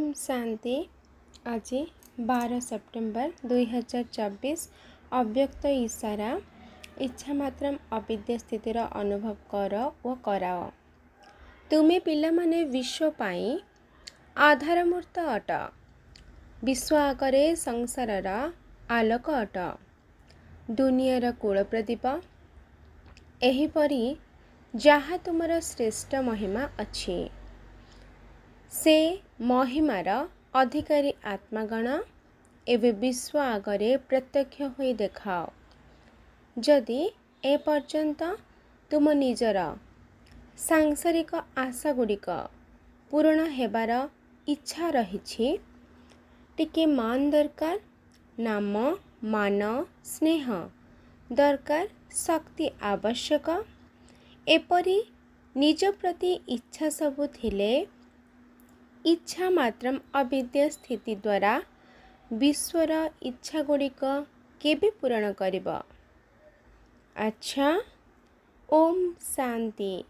ओम शांति। आज 12 सेप्टेम्बर 2024 अव्यक्त इशारा इच्छा मात्र अविद्या स्थितिर अनुभव कर व कराओ। तुमे पिला माने विश्व पाई आधारमूर्त अट, विश्व आगरे संसारर आलोक अट, दुनियार कूल प्रदीप। एहीपरि जहाँ तुमर श्रेष्ठ महिमा अछि से महिमार अधिकारी आत्मागण एवं विश्व आगरे प्रत्यक्ष होई देखाओ। जदि ए पर्यंत तुम निजर सांसारिक आशा गुड़िक पूर्ण हेबार इच्छा रही, टिके मान दरकार, नाम मान स्नेह दरकार, शक्ति आवश्यक। एपरि निज प्रति इच्छा सबु थिले इच्छा मात्रम अविद्या स्थिति द्वारा विश्वर इच्छा गुड़िक केबे पूरण करिब। अच्छा, ओम शांति।